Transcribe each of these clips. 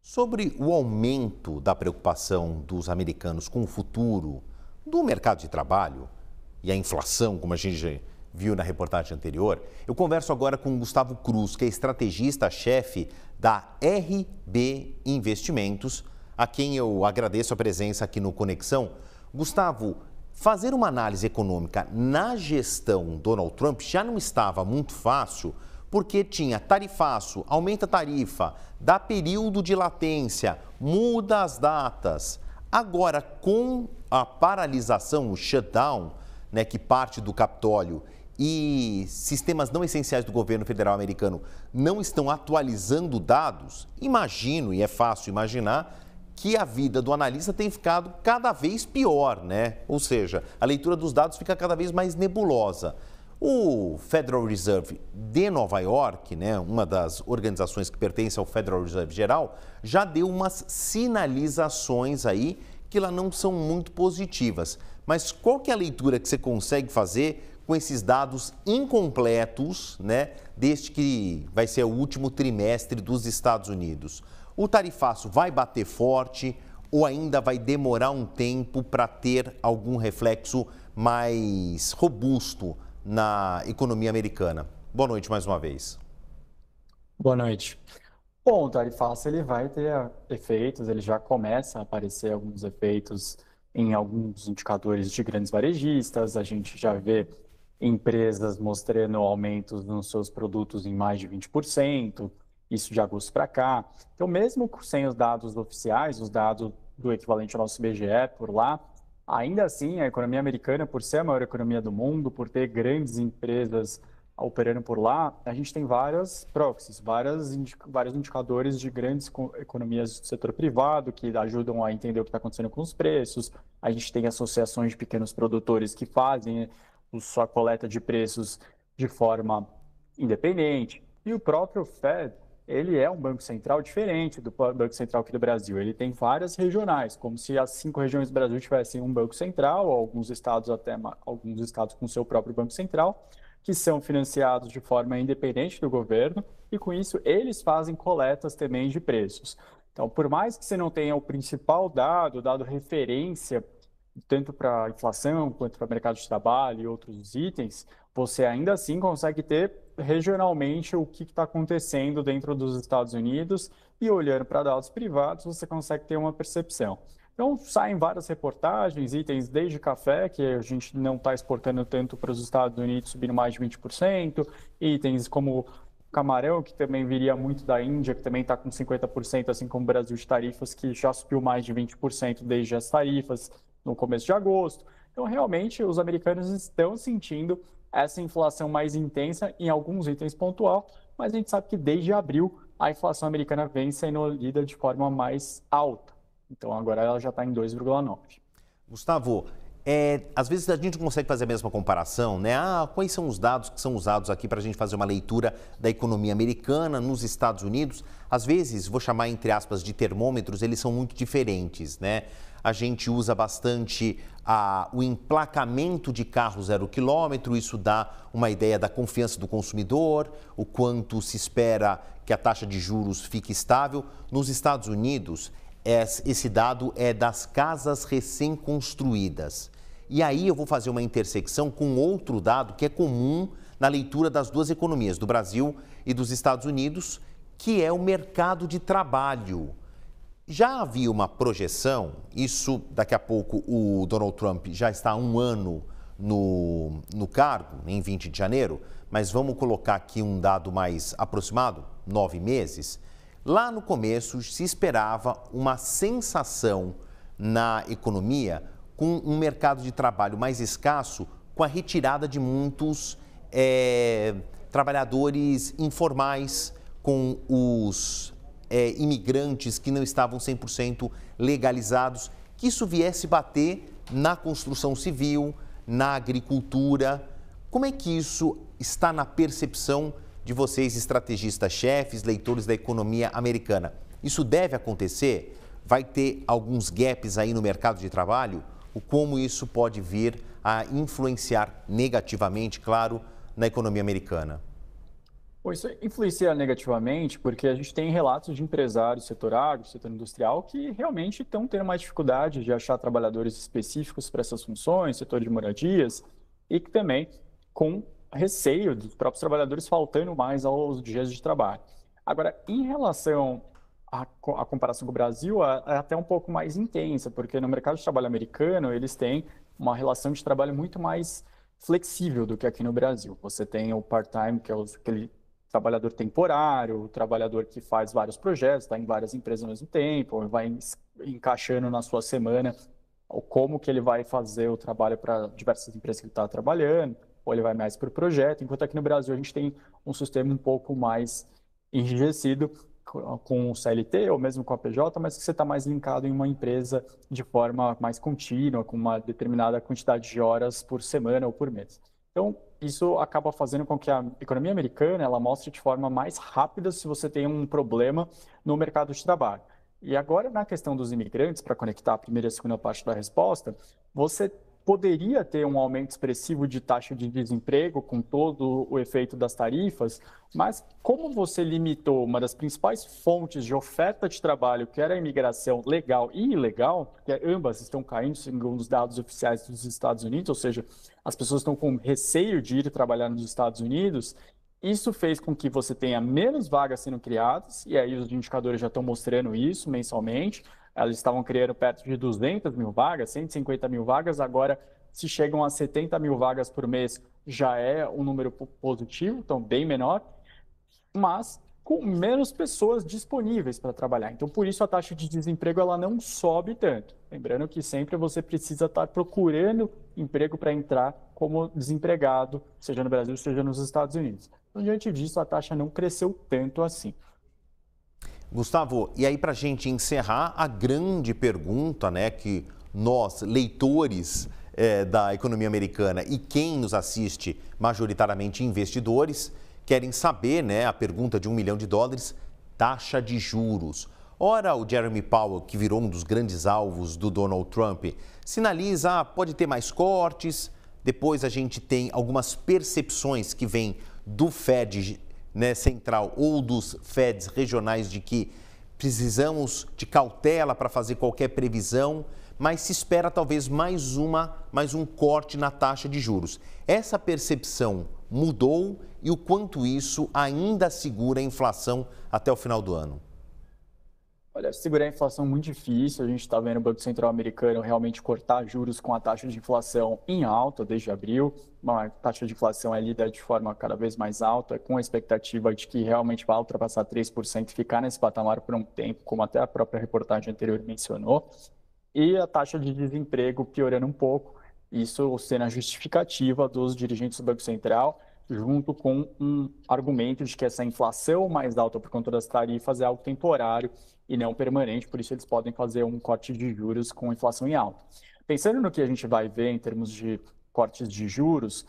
Sobre o aumento da preocupação dos americanos com o futuro do mercado de trabalho e a inflação, como a gente já viu na reportagem anterior, eu converso agora com o Gustavo Cruz, que é estrategista-chefe da RB Investimentos, a quem eu agradeço a presença aqui no Conexão. Gustavo, fazer uma análise econômica na gestão Donald Trump já não estava muito fácil, porque tinha tarifaço, aumenta a tarifa, dá período de latência, muda as datas. Agora, com a paralisação, o shutdown, né, que parte do Capitólio e sistemas não essenciais do governo federal americano não estão atualizando dados, imagino, e é fácil imaginar, que a vida do analista tem ficado cada vez pior, né? Ou seja, a leitura dos dados fica cada vez mais nebulosa. O Federal Reserve de Nova York, né, uma das organizações que pertence ao Federal Reserve Geral, já deu umas sinalizações aí que lá não são muito positivas. Mas qual que é a leitura que você consegue fazer com esses dados incompletos, né, deste que vai ser o último trimestre dos Estados Unidos? O tarifaço vai bater forte ou ainda vai demorar um tempo para ter algum reflexo mais robusto na economia americana? Boa noite mais uma vez. Boa noite. Bom, o tarifaço ele vai ter efeitos, ele já começa a aparecer alguns efeitos em alguns indicadores de grandes varejistas, a gente já vê empresas mostrando aumentos nos seus produtos em mais de 20%, isso de agosto para cá. Então, mesmo sem os dados oficiais, os dados do equivalente ao nosso IBGE por lá, ainda assim, a economia americana, por ser a maior economia do mundo, por ter grandes empresas operando por lá, a gente tem várias proxies, vários indicadores de grandes economias do setor privado que ajudam a entender o que está acontecendo com os preços. A gente tem associações de pequenos produtores que fazem sua coleta de preços de forma independente. E o próprio Fed, ele é um banco central diferente do Banco Central aqui do Brasil. Ele tem várias regionais, como se as 5 regiões do Brasil tivessem um banco central, alguns estados com seu próprio banco central, que são financiados de forma independente do governo, e com isso eles fazem coletas também de preços. Então, por mais que você não tenha o principal dado, o dado referência, tanto para a inflação quanto para o mercado de trabalho e outros itens, você ainda assim consegue ter regionalmente o que está acontecendo dentro dos Estados Unidos e olhando para dados privados, você consegue ter uma percepção. Então, saem várias reportagens, itens desde café, que a gente não está exportando tanto para os Estados Unidos, subindo mais de 20%, itens como camarão, que também viria muito da Índia, que também está com 50%, assim como o Brasil, de tarifas, que já subiu mais de 20% desde as tarifas no começo de agosto. Então, realmente, os americanos estão sentindo essa inflação mais intensa em alguns itens pontual, mas a gente sabe que desde abril a inflação americana vem sendo lida de forma mais alta. Então, agora ela já está em 2,9. Gustavo, às vezes a gente não consegue fazer a mesma comparação, né? Quais são os dados que são usados aqui para a gente fazer uma leitura da economia americana nos Estados Unidos? Às vezes, vou chamar entre aspas de termômetros, eles são muito diferentes, né? A gente usa bastante o emplacamento de carro 0 quilômetro, isso dá uma ideia da confiança do consumidor, o quanto se espera que a taxa de juros fique estável. Nos Estados Unidos, esse dado é das casas recém-construídas. E aí eu vou fazer uma intersecção com outro dado que é comum na leitura das duas economias, do Brasil e dos Estados Unidos, que é o mercado de trabalho. Já havia uma projeção, isso daqui a pouco o Donald Trump já está há um ano no cargo, em 20 de janeiro, mas vamos colocar aqui um dado mais aproximado, 9 meses. Lá no começo se esperava uma sensação na economia com um mercado de trabalho mais escasso, com a retirada de muitos trabalhadores informais, com os imigrantes que não estavam 100% legalizados, que isso viesse bater na construção civil, na agricultura. Como é que isso está na percepção de vocês, estrategistas-chefes, leitores da economia americana? Isso deve acontecer? Vai ter alguns gaps aí no mercado de trabalho? O como isso pode vir a influenciar negativamente, claro, na economia americana? Bom, isso influencia negativamente porque a gente tem relatos de empresários do setor agro, setor industrial, que realmente estão tendo mais dificuldade de achar trabalhadores específicos para essas funções, setor de moradias, e que também com receio dos próprios trabalhadores faltando mais aos dias de trabalho. Agora, em relação à comparação com o Brasil, é até um pouco mais intensa, porque no mercado de trabalho americano, eles têm uma relação de trabalho muito mais flexível do que aqui no Brasil. Você tem o part-time, que é aquele trabalhador temporário, o trabalhador que faz vários projetos, está em várias empresas ao mesmo tempo, vai encaixando na sua semana como que ele vai fazer o trabalho para diversas empresas que ele está trabalhando, ou ele vai mais para o projeto, enquanto aqui no Brasil a gente tem um sistema um pouco mais enrijecido com o CLT ou mesmo com a PJ, mas que você está mais linkado em uma empresa de forma mais contínua, com uma determinada quantidade de horas por semana ou por mês. Então, isso acaba fazendo com que a economia americana ela mostre de forma mais rápida se você tem um problema no mercado de trabalho. E agora, na questão dos imigrantes, para conectar a primeira e a segunda parte da resposta, você poderia ter um aumento expressivo de taxa de desemprego com todo o efeito das tarifas, mas como você limitou uma das principais fontes de oferta de trabalho, que era a imigração legal e ilegal, porque ambas estão caindo segundo os dados oficiais dos Estados Unidos, ou seja, as pessoas estão com receio de ir trabalhar nos Estados Unidos, isso fez com que você tenha menos vagas sendo criadas, e aí os indicadores já estão mostrando isso mensalmente. Elas estavam criando perto de 200 mil vagas, 150 mil vagas, agora se chegam a 70 mil vagas por mês, já é um número positivo, então bem menor, mas com menos pessoas disponíveis para trabalhar. Então, por isso, a taxa de desemprego ela não sobe tanto. Lembrando que sempre você precisa estar procurando emprego para entrar como desempregado, seja no Brasil, seja nos Estados Unidos. Então, diante disso, a taxa não cresceu tanto assim. Gustavo, e aí para a gente encerrar, a grande pergunta, né, que nós, leitores da economia americana e quem nos assiste, majoritariamente investidores, querem saber, né, a pergunta de $1 milhão, taxa de juros. Ora, o Jeremy Powell, que virou um dos grandes alvos do Donald Trump, sinaliza, pode ter mais cortes. Depois a gente tem algumas percepções que vêm do Fed, né, central ou dos Feds regionais de que precisamos de cautela para fazer qualquer previsão, mas se espera talvez mais um corte na taxa de juros. Essa percepção mudou e o quanto isso ainda segura a inflação até o final do ano? Olha, segurar a inflação é muito difícil. A gente está vendo o Banco Central americano realmente cortar juros com a taxa de inflação em alta desde abril. A taxa de inflação é lida de forma cada vez mais alta, com a expectativa de que realmente vai ultrapassar 3% e ficar nesse patamar por um tempo, como até a própria reportagem anterior mencionou. E a taxa de desemprego piorando um pouco, isso sendo a justificativa dos dirigentes do Banco Central, junto com um argumento de que essa inflação mais alta por conta das tarifas é algo temporário e não permanente, por isso eles podem fazer um corte de juros com inflação em alta. Pensando no que a gente vai ver em termos de cortes de juros,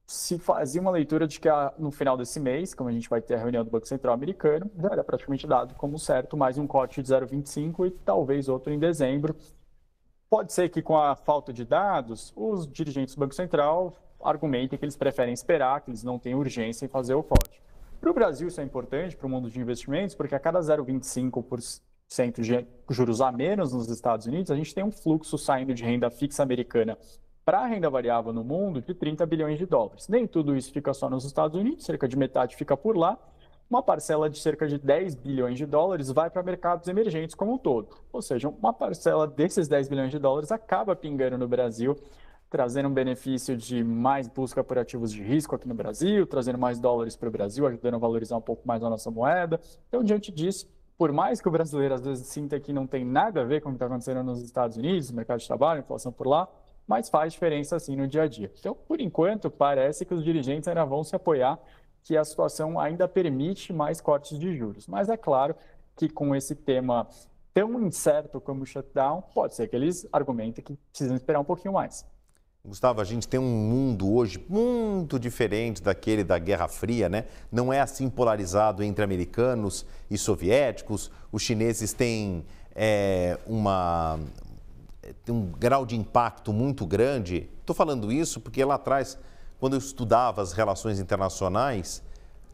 se fazia uma leitura de que no final desse mês, como a gente vai ter a reunião do Banco Central americano, já era praticamente dado como certo mais um corte de 0,25 e talvez outro em dezembro. Pode ser que com a falta de dados, os dirigentes do Banco Central argumentem que eles preferem esperar, que eles não têm urgência em fazer o corte. Para o Brasil isso é importante, para o mundo de investimentos, porque a cada 0,25% de juros a menos nos Estados Unidos, a gente tem um fluxo saindo de renda fixa americana para a renda variável no mundo de 30 bilhões de dólares. Nem tudo isso fica só nos Estados Unidos, cerca de metade fica por lá. Uma parcela de cerca de 10 bilhões de dólares vai para mercados emergentes como um todo. Ou seja, uma parcela desses 10 bilhões de dólares acaba pingando no Brasil, trazendo um benefício de mais busca por ativos de risco aqui no Brasil, trazendo mais dólares para o Brasil, ajudando a valorizar um pouco mais a nossa moeda. Então, diante disso, por mais que o brasileiro às vezes sinta que não tem nada a ver com o que está acontecendo nos Estados Unidos, no mercado de trabalho, inflação por lá, mas faz diferença assim no dia a dia. Então, por enquanto, parece que os dirigentes ainda vão se apoiar que a situação ainda permite mais cortes de juros. Mas é claro que com esse tema tão incerto como o shutdown, pode ser que eles argumentem que precisam esperar um pouquinho mais. Gustavo, a gente tem um mundo hoje muito diferente daquele da Guerra Fria, né? Não é assim polarizado entre americanos e soviéticos. Os chineses têm um grau de impacto muito grande. Estou falando isso porque lá atrás, quando eu estudava as relações internacionais,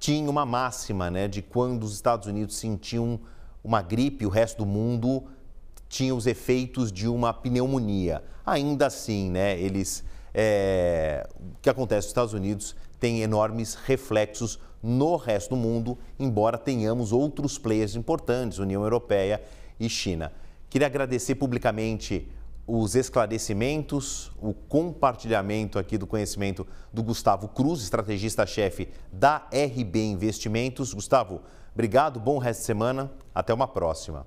tinha uma máxima, né, de quando os Estados Unidos sentiam uma gripe, o resto do mundo tinha os efeitos de uma pneumonia. Ainda assim, né, o que acontece nos Estados Unidos tem enormes reflexos no resto do mundo, embora tenhamos outros players importantes, União Europeia e China. Queria agradecer publicamente os esclarecimentos, o compartilhamento aqui do conhecimento do Gustavo Cruz, estrategista-chefe da RB Investimentos. Gustavo, obrigado, bom resto de semana, até uma próxima.